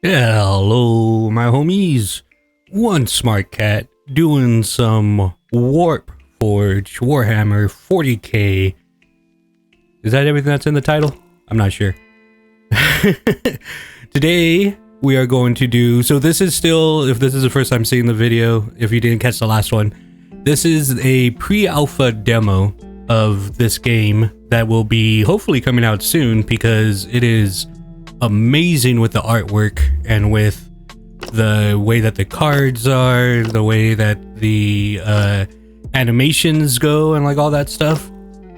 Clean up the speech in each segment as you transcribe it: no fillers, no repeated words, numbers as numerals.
Hello, my homies. One smart cat doing some Warpforge Warhammer 40k. Is that everything that's in the title? I'm not sure. Today we are going to do, so this is still, if this is the first time seeing the video, if you didn't catch the last one, this is a pre-alpha demo of this game that will be hopefully coming out soon, because it is amazing with the artwork and with the way that the cards are, the way that the animations go and like all that stuff.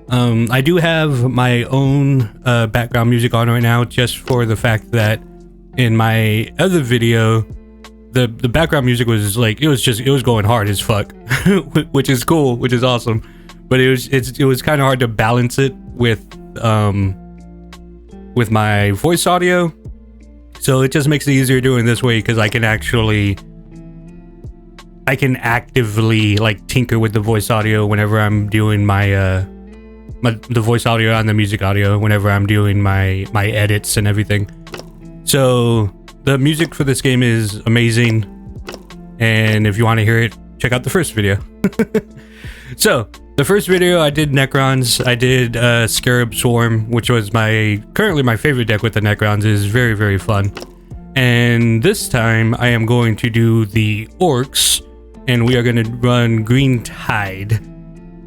I do have my own background music on right now, just for the fact that in my other video the background music was like, it was going hard as fuck, which is cool, which is awesome, but it was kind of hard to balance it with my voice audio, so it just makes it easier doing this way, because I can actively like tinker with the voice audio whenever I'm doing my the voice audio and the music audio whenever I'm doing my edits and everything. So the music for this game is amazing, and if you want to hear it, check out the first video. So the first video I did Necrons. I did Scarab Swarm, which was currently my favorite deck with the Necrons. It is very, very fun. And this time I am going to do the Orcs, and we are going to run Green Tide.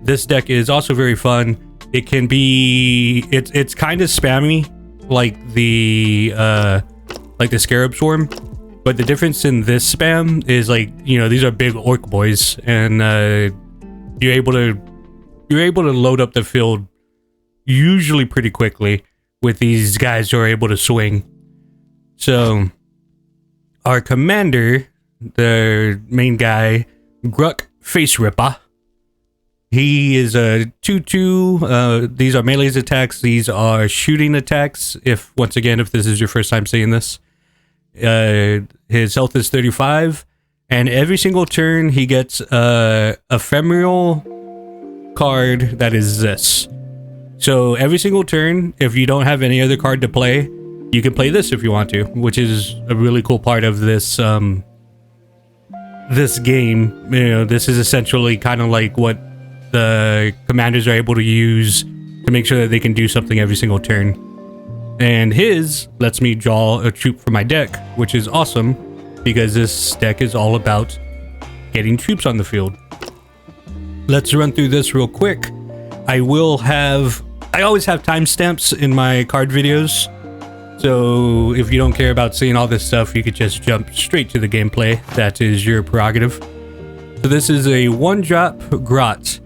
This deck is also very fun. It can be, it's kind of spammy like the Scarab Swarm, but the difference in this spam is, like, you know, these are big orc boys, and you're able to load up the field usually pretty quickly with these guys who are able to swing. So our commander, the main guy, Gruck Face Ripper, he is a 2/2. These are melee attacks. These are shooting attacks. If this is your first time seeing this, his health is 35, and every single turn he gets a ephemeral card that is this. So every single turn, if you don't have any other card to play, you can play this if you want to, which is a really cool part of this this game. You know, this is essentially kind of like what the commanders are able to use to make sure that they can do something every single turn. And his lets me draw a troop for my deck, which is awesome, because this deck is all about getting troops on the field. Let's run through this real quick. I always have timestamps in my card videos, so if you don't care about seeing all this stuff, you could just jump straight to the gameplay. That is your prerogative. So this is a 1-drop Grot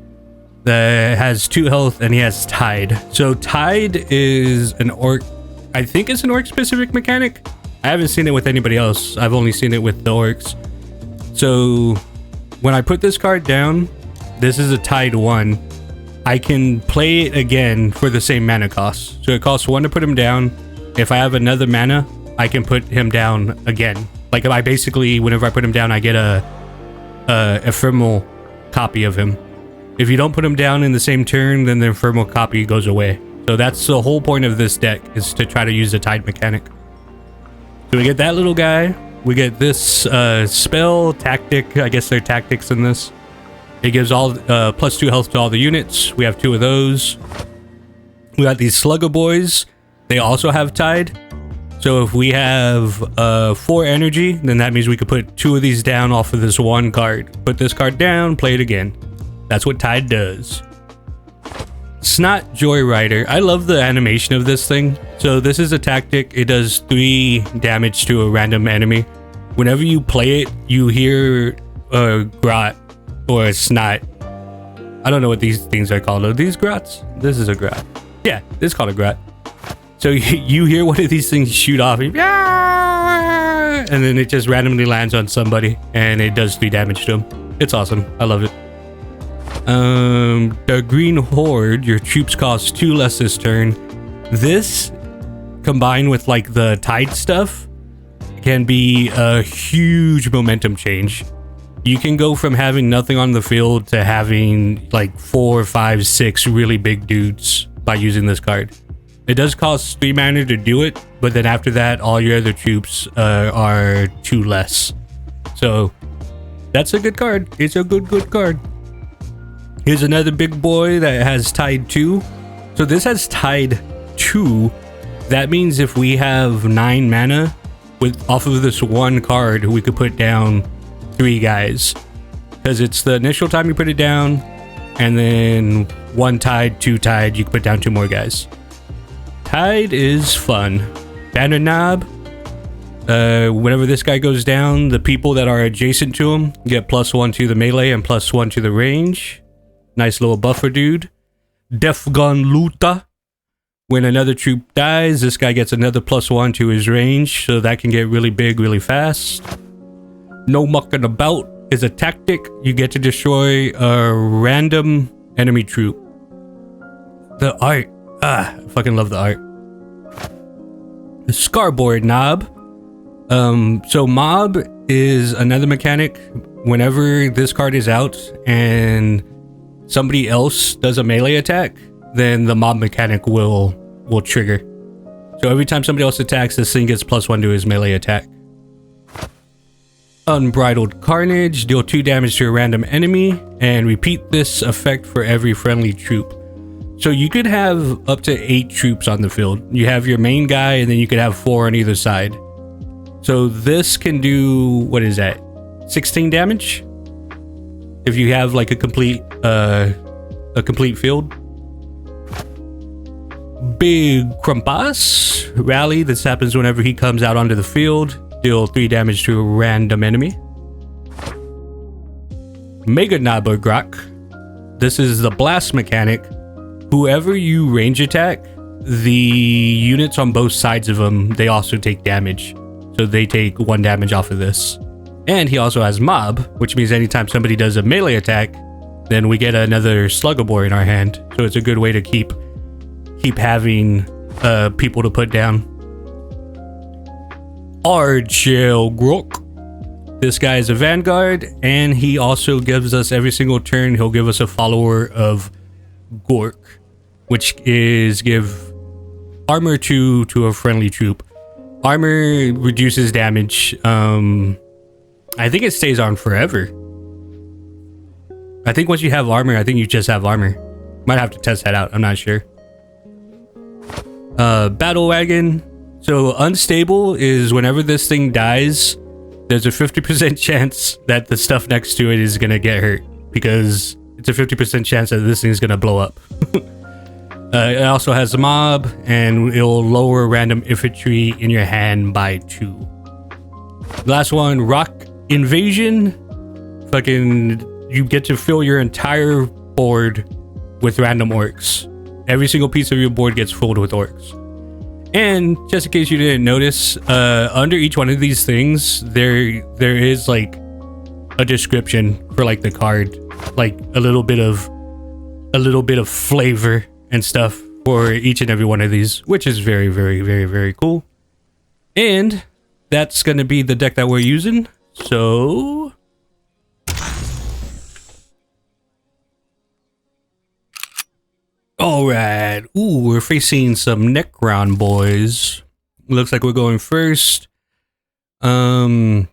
that has 2 health, and he has Tide. So Tide is an orc. I think it's an orc specific mechanic. I haven't seen it with anybody else. I've only seen it with the orcs. So when I put this card down, this is a Tide 1. I can play it again for the same mana cost. So it costs 1 to put him down. If I have another mana, I can put him down again. Like, I basically, whenever I put him down, I get a ephemeral copy of him. If you don't put him down in the same turn, then the ephemeral copy goes away. So that's the whole point of this deck, is to try to use the Tide mechanic. So we get that little guy. We get this spell tactic. I guess they're tactics in this. It gives all +2 health to all the units. We have 2 of those. We got these Slugger boys. They also have Tide. So if we have 4 energy, then that means we could put 2 of these down off of this one card. Put this card down, play it again. That's what Tide does. Snot Joyrider. I love the animation of this thing. So this is a tactic. It does 3 damage to a random enemy. Whenever you play it, you hear a Grot or a Snot. I don't know what these things are called. Are these Grots? This is a Grot. Yeah, this is called a Grot. So you hear one of these things shoot off, and then it just randomly lands on somebody, and it does 3 damage to them. It's awesome. I love it. The Green Horde, your troops cost 2 less this turn. This, combined with like the Tide stuff, can be a huge momentum change. You can go from having nothing on the field to having like 4, 5, 6 really big dudes by using this card. It does cost 3 mana to do it, but then after that, all your other troops are 2 less. So that's a good card. It's a good card. Here's another big boy that has Tide 2. So this has Tide 2. That means if we have 9 mana off of this one card, we could put down 3 guys. Because it's the initial time you put it down, and then 1 Tide, 2 Tide, you can put down 2 more guys. Tide is fun. Banner Knob. Whenever this guy goes down, the people that are adjacent to him get +1 to the melee and +1 to the range. Nice little buffer dude. Def Gun Luta. When another troop dies, this guy gets another +1 to his range, so that can get really big really fast. No Mucking About is a tactic. You get to destroy a random enemy troop. The art. I fucking love the art. The Scarboard Knob. So Mob is another mechanic. Whenever this card is out and somebody else does a melee attack, then the Mob mechanic will trigger. So every time somebody else attacks, this thing gets +1 to his melee attack. Unbridled Carnage. Deal 2 damage to a random enemy and repeat this effect for every friendly troop. So you could have up to 8 troops on the field. You have your main guy, and then you could have 4 on either side. So this can do, what is that? 16 damage? If you have like a complete field. Big Krampus Rally. This happens whenever he comes out onto the field. Deal 3 damage to a random enemy. Mega Nabergrak. This is the blast mechanic. Whoever you range attack, the units on both sides of them, they also take damage. So they take 1 damage off of this. And he also has Mob, which means anytime somebody does a melee attack, then we get another Slugabore in our hand. So it's a good way to keep having people to put down. Archel Grok. This guy is a Vanguard, and he also gives us every single turn, he'll give us a follower of Gork, which is give armor to a friendly troop. Armor reduces damage. I think it stays on forever. I think once you have armor, I think you just have armor. Might have to test that out. I'm not sure. Battle Wagon. So unstable is whenever this thing dies, there's a 50% chance that the stuff next to it is gonna get hurt, because it's a 50% chance that this thing is gonna blow up. It also has a Mob, and it'll lower random infantry in your hand by 2. Last one, Rock Invasion. Fucking, you get to fill your entire board with random orcs. Every single piece of your board gets filled with orcs. And just in case you didn't notice, under each one of these things, there is like a description for like the card, like a little bit of flavor and stuff for each and every one of these, which is very, very, very, very cool. And that's gonna be the deck that we're using. So all right. Ooh, we're facing some Necron boys. Looks like we're going first. I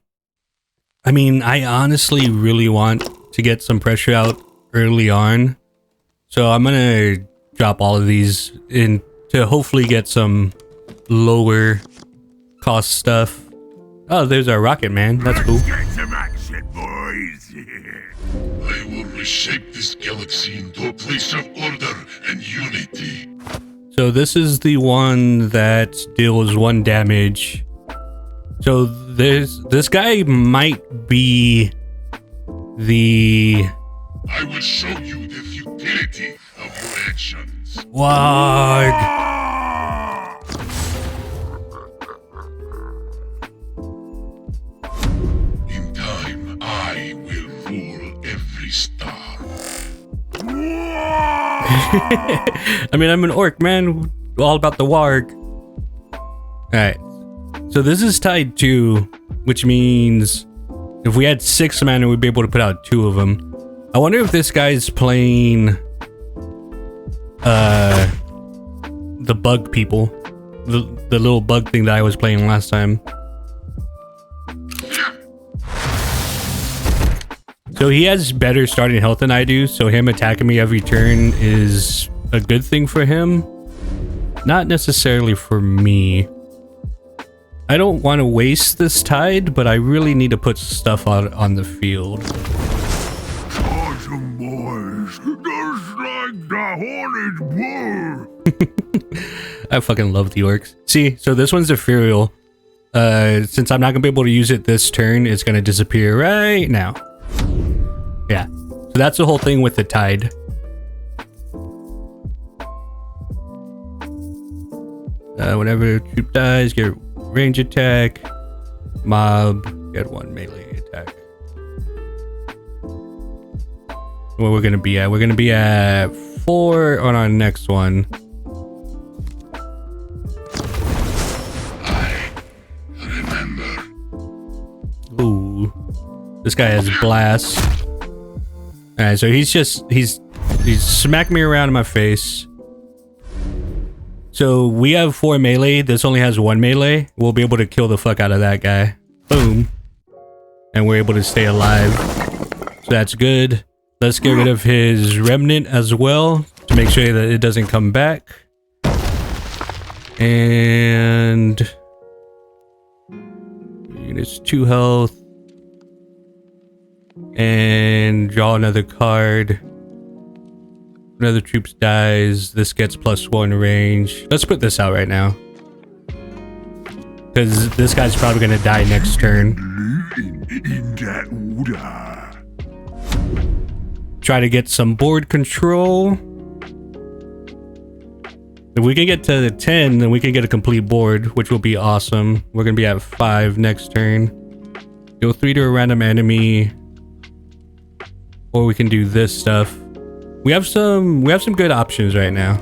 mean, I honestly really want to get some pressure out early on, so I'm gonna drop all of these in to hopefully get some lower cost stuff. Oh, there's our Rocket Man. That's cool. Get some action, boys. I will reshape this galaxy into a place of order and unity. So this is the one that deals 1 damage. So this guy might be the... I will show you the futility of your actions. Warg. In time, I will rule every star. I mean, I'm an orc, man. All about the warg. Alright. So this is tied 2, which means if we had 6 mana, we'd be able to put out 2 of them. I wonder if this guy's playing the bug people, the little bug thing that I was playing last time. So he has better starting health than I do, so him attacking me every turn is a good thing for him. Not necessarily for me. I don't want to waste this tide, but I really need to put stuff out on the field. Awesome boys, just like the horned bull. I fucking love the orcs. See, so this one's ethereal. Since I'm not gonna be able to use it this turn, it's gonna disappear right now. Yeah, so that's the whole thing with the tide. Whenever a troop dies, get range attack. Mob, get 1 melee attack. Where we're gonna be at? We're gonna be at 4 on our next one. I remember. Ooh, this guy has blast. All right, so he's smacked me around in my face. So we have 4 melee. This only has 1 melee. We'll be able to kill the fuck out of that guy. Boom. And we're able to stay alive. So that's good. Let's get rid of his remnant as well to make sure that it doesn't come back. And it's 2 health. And draw another card. Another troops dies. This gets +1 range. Let's put this out right now, because this guy's probably gonna die next turn. In that order. Try to get some board control. If we can get to the 10, then we can get a complete board, which will be awesome. We're gonna be at 5 next turn. Deal 3 to a random enemy, or we can do this stuff. We have some good options right now.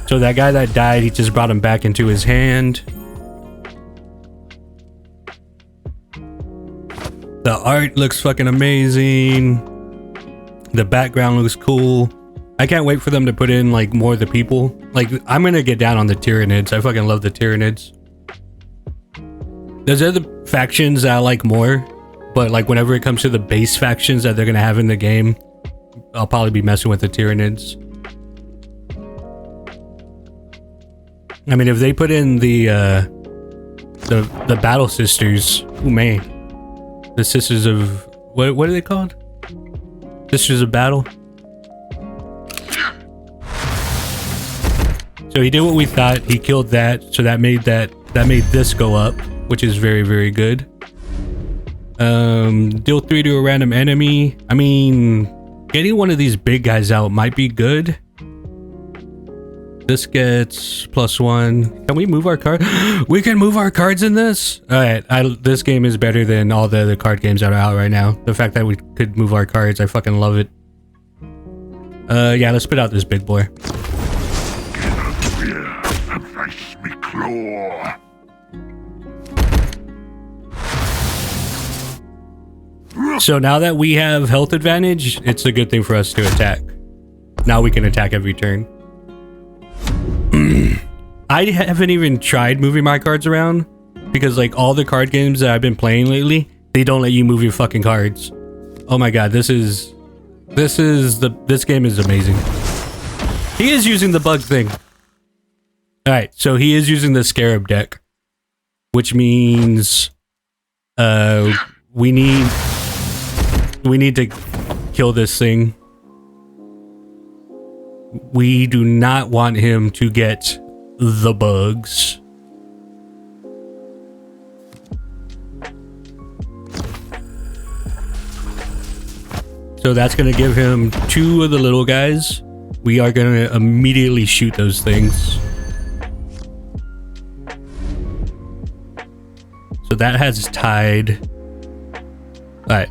So that guy that died, he just brought him back into his hand. The art looks fucking amazing. The background looks cool. I can't wait for them to put in like more of the people. Like, I'm gonna get down on the Tyranids. I fucking love the Tyranids. There's other factions that I like more, but like whenever it comes to the base factions that they're gonna have in the game, I'll probably be messing with the Tyranids. I mean, if they put in the Battle Sisters, oh man, the Sisters of what are they called? Sisters of Battle. So he did what we thought. He killed that, so that made this go up, which is very, very good. Deal 3 to a random enemy. I mean, getting one of these big guys out might be good. This gets +1. Can we move our card? We can move our cards in this? Alright, this game is better than all the other card games that are out right now. The fact that we could move our cards, I fucking love it. Yeah, let's put out this big boy. Get up here and face me claw. So now that we have health advantage, it's a good thing for us to attack. Now we can attack every turn. I haven't even tried moving my cards around, because like all the card games that I've been playing lately, they don't let you move your fucking cards. Oh my god, this game is amazing. He is using the bug thing. Alright, so he is using the Scarab deck, which means we need to kill this thing. We do not want him to get the bugs. So that's going to give him 2 of the little guys. We are going to immediately shoot those things. So that has tied. Alright.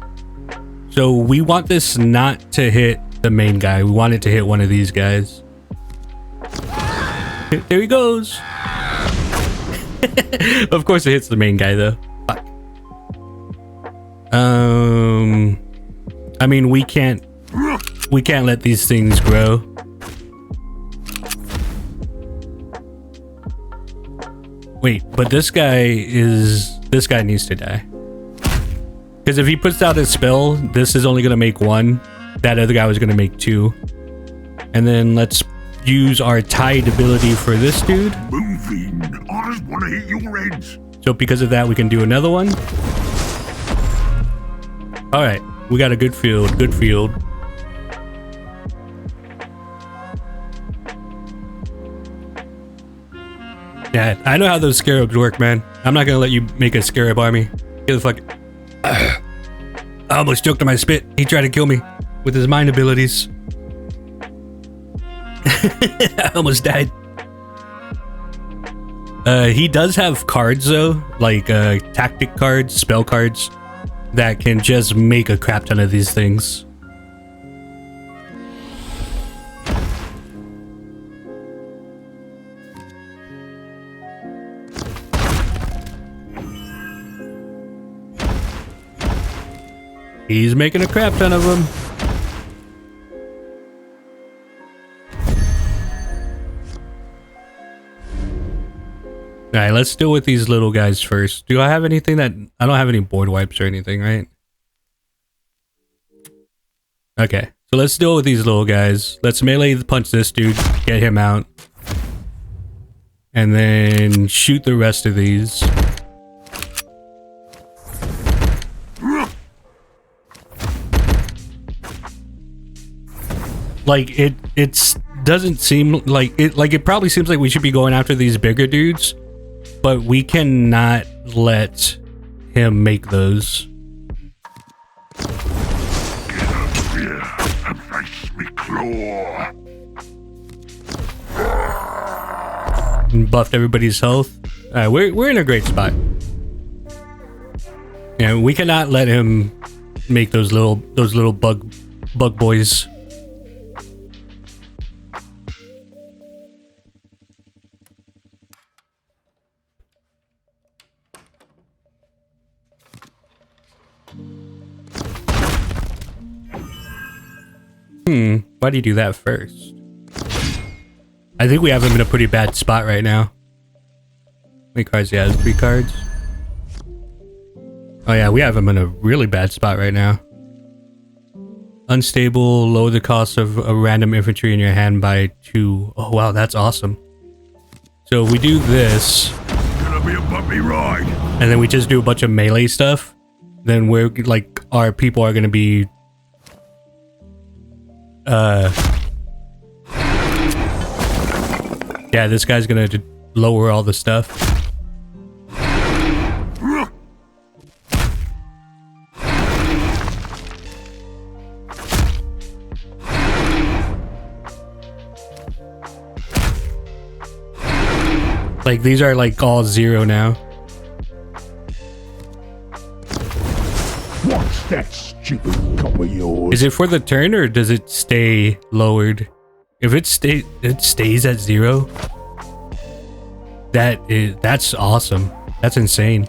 So we want this not to hit the main guy. We want it to hit one of these guys. There he goes. Of course it hits the main guy though. Fuck. I mean, we can't let these things grow. Wait, but this guy needs to die. Because if he puts out his spell, this is only going to make 1. That other guy was going to make 2. And then let's use our tide ability for this dude. Moving. I just want to hit your heads. So because of that, we can do another one. All right, we got a good field. Good field. Yeah, I know how those scarabs work, man. I'm not gonna let you make a scarab army. Get the fuck. I almost choked on my spit. He tried to kill me with his mind abilities. I almost died. He does have cards though, like tactic cards, spell cards, that can just make a crap ton of these things. He's making a crap ton of them. Alright, let's deal with these little guys first. Do I have anything that... I don't have any board wipes or anything, right? Okay, so let's deal with these little guys. Let's melee punch this dude, get him out. And then shoot the rest of these. Like, it doesn't seem like... it probably seems like we should be going after these bigger dudes. But we cannot let him make those. Get over here and face me claw. And buffed everybody's health. We're in a great spot. Yeah, we cannot let him make those little bug boys. Why do you do that first? I think we have him in a pretty bad spot right now. How many cards he has? 3 cards? Oh yeah, we have him in a really bad spot right now. Unstable, lower the cost of a random infantry in your hand by 2. Oh wow, that's awesome. So if we do this... It's gonna be a bumpy ride. And then we just do a bunch of melee stuff, then we're like, our people are gonna be... yeah, this guy's gonna lower all the stuff. Like, these are like all 0 now. What's that stupid cop of yours? Is it for the turn or does it stay lowered? If it stays at 0, that's awesome. That's insane.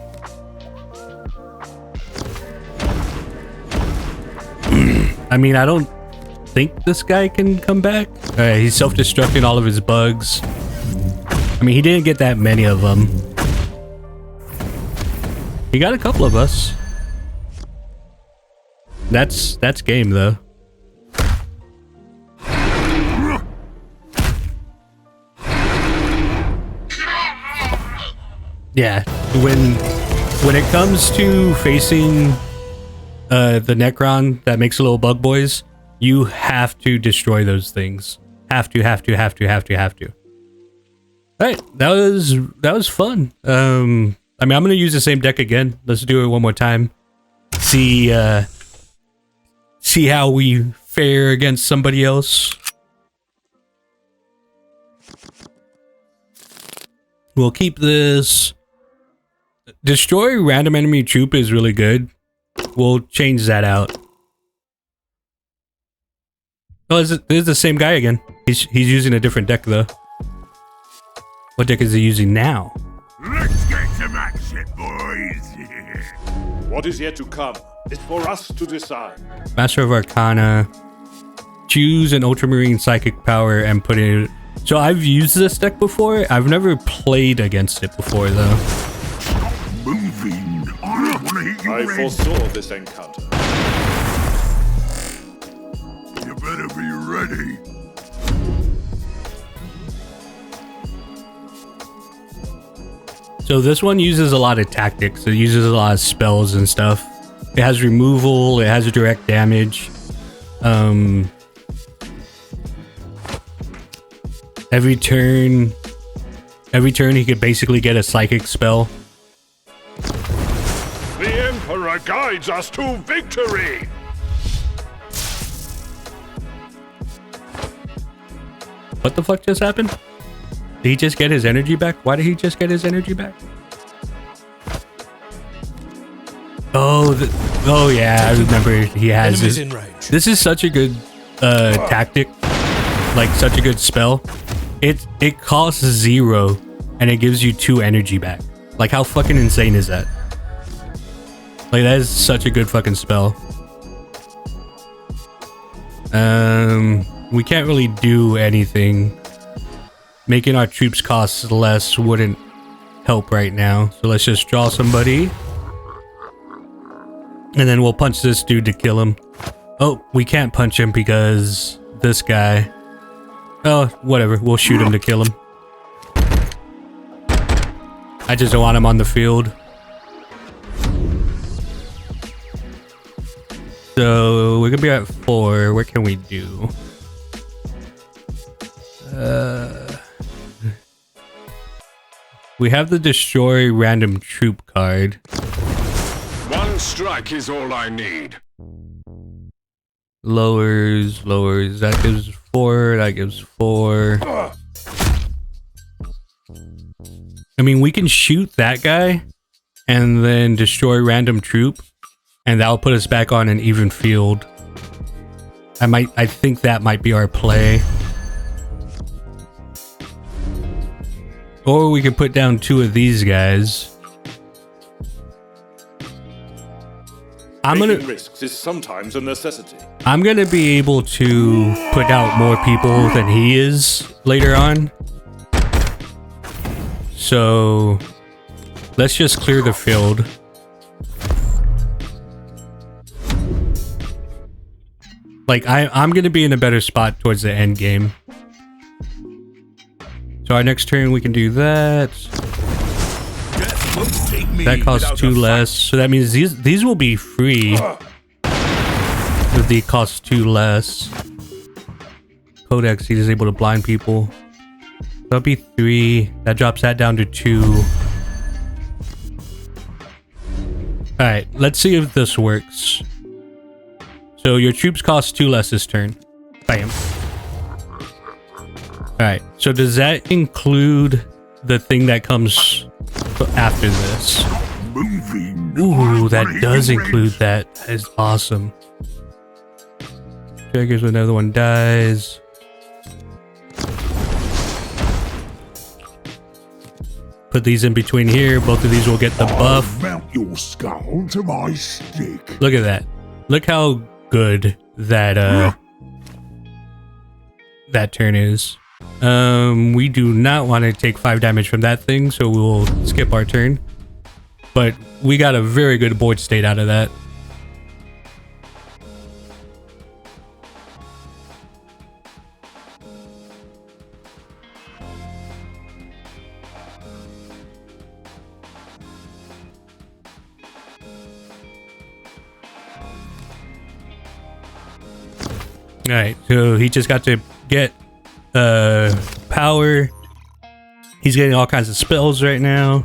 I mean, I don't think this guy can come back. He's self-destructing all of his bugs. I mean, he didn't get that many of them. He got a couple of us. That's game though. Yeah, when it comes to facing the Necron that makes little bug boys, you have to destroy those things. Have to. Alright, that was fun. I mean, I'm gonna use the same deck again. Let's do it one more time. See how we fare against somebody else. We'll keep this. Destroy random enemy troop is really good. We'll change that out. Oh, this is the same guy again. He's using a different deck though. What deck is he using now? Let's get some action, boys. What is yet to come is for us to decide. Master of Arcana. Choose an ultramarine psychic power and put it So I've used this deck before. I've never played against it before though. Moving. I want to hit you I red. foresaw this encounter. You better be ready. So this one uses a lot of tactics. It uses a lot of spells and stuff. It has removal. It has direct damage. Every turn he could basically get a psychic spell. The Emperor guides us to victory! What the fuck just happened? Did he just get his energy back? Why did he just get his energy back? Oh yeah, I remember he has this. This is such a good tactic, like such a good spell. It costs 0 and it gives you 2 energy back. Like how fucking insane is that? Like that is such a good fucking spell. We can't really do anything. Making our troops cost less wouldn't help right now. So let's just draw somebody. And then we'll punch this dude to kill him. Oh, we can't punch him because this guy. Oh, whatever. We'll shoot him to kill him. I just don't want him on the field. So we're gonna be at 4. What can we do? We have the destroy random troop card. One strike is all I need. Lowers. That gives 4. That gives 4. I mean, we can shoot that guy and then destroy random troop, and that'll put us back on an even field. I think that might be our play. Or we could put down 2 of these guys. Taking risks is sometimes a necessity. I'm gonna be able to put out more people than he is later on. So let's just clear the field. Like I'm gonna be in a better spot towards the end game. So our next turn we can do that. That costs 2 less, so that means these will be free. If they cost 2 less. Codex, he's able to blind people. That'll be 3. That drops that down to 2. Alright, let's see if this works. So your troops cost 2 less this turn. Bam. Alright, so does that include the thing that comes after this? Moving. Ooh, that does include that. That is awesome. Triggers when another one dies. Put these in between here. Both of these will get the buff. Mount your skull to my stick. Look at that. Look how good that that turn is. We do not want to take 5 damage from that thing, so we'll skip our turn. But we got a very good board state out of that. Alright, so he just got to get power. He's getting all kinds of spells right now.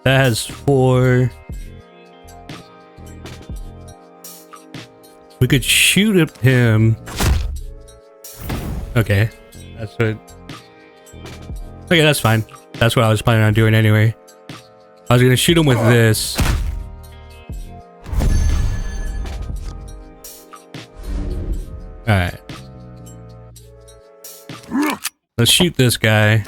That has 4. We could shoot at him. Okay, that's what. Okay, that's fine. That's what I was planning on doing anyway. I was gonna shoot him with this. Alright. Let's shoot this guy.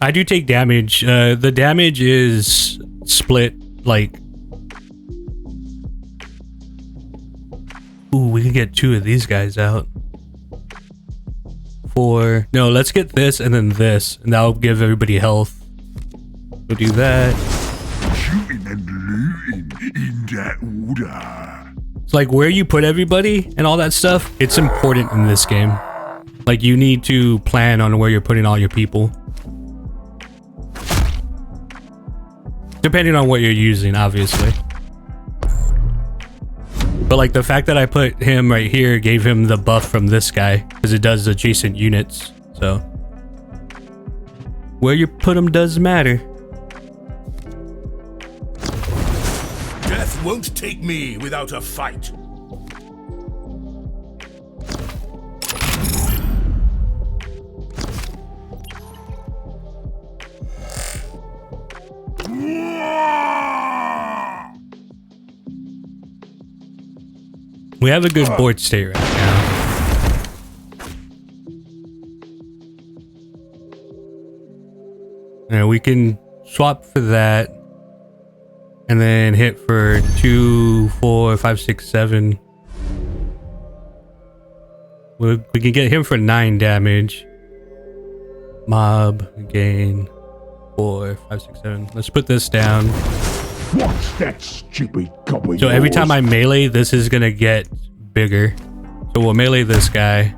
I do take damage. The damage is split, like... Ooh, we can get 2 of these guys out. 4. No, let's get this and then this, and that'll give everybody health. We'll do that. Shooting and looting in that order. It's like where you put everybody and all that stuff, it's important in this game. Like you need to plan on where you're putting all your people. Depending on what you're using, obviously. But like the fact that I put him right here gave him the buff from this guy because it does adjacent units. So where you put him does matter. Death won't take me without a fight. We have a good board state right now. And we can swap for that. And then hit for 2, 4, 5, 6, 7. We can get him for 9 damage. Mob, gain 4, 5, 6, 7. Let's put this down. What's that stupid gob of So every yours? time I melee, this is gonna get bigger. So we'll melee this guy.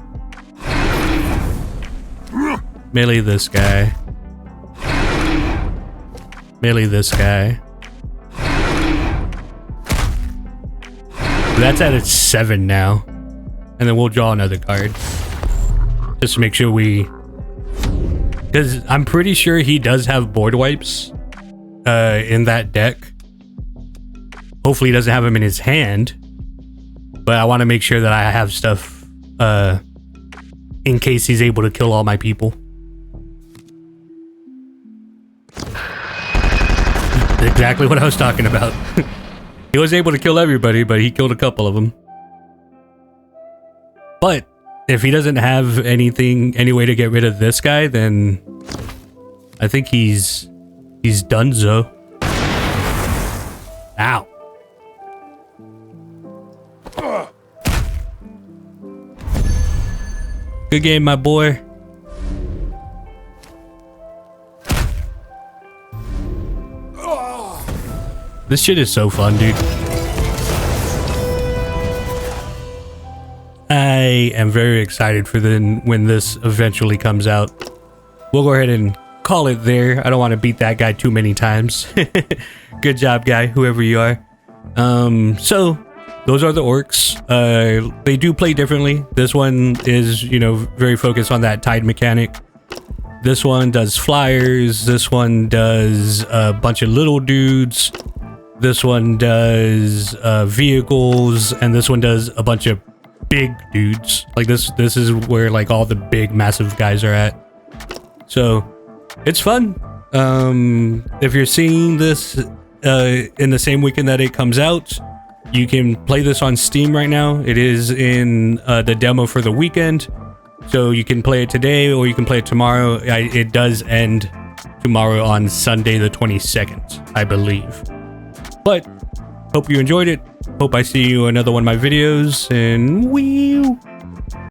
Melee this guy. Melee this guy. That's at its 7 now. And then we'll draw another card. Just to make sure we... Because I'm pretty sure he does have board wipes in that deck. Hopefully he doesn't have them in his hand. But I want to make sure that I have stuff in case he's able to kill all my people. Exactly what I was talking about. He was able to kill everybody, but he killed a couple of them. But if he doesn't have any way to get rid of this guy, then I think he's donezo. Ow. Good game, my boy. This shit is so fun, dude. I am very excited for when this eventually comes out. We'll go ahead and call it there. I don't want to beat that guy too many times. Good job, guy, whoever you are. So those are the orcs. They do play differently. This one is, you know, very focused on that tide mechanic. This one does flyers. This one does a bunch of little dudes. This one does vehicles, and this one does a bunch of big dudes. Like this is where like all the big massive guys are at. So it's fun. If you're seeing this in the same weekend that it comes out, you can play this on Steam right now. It is in the demo for the weekend, so you can play it today or you can play it tomorrow. It does end tomorrow on Sunday the 22nd, I believe. But hope you enjoyed it. Hope I see you in another one of my videos, and wee.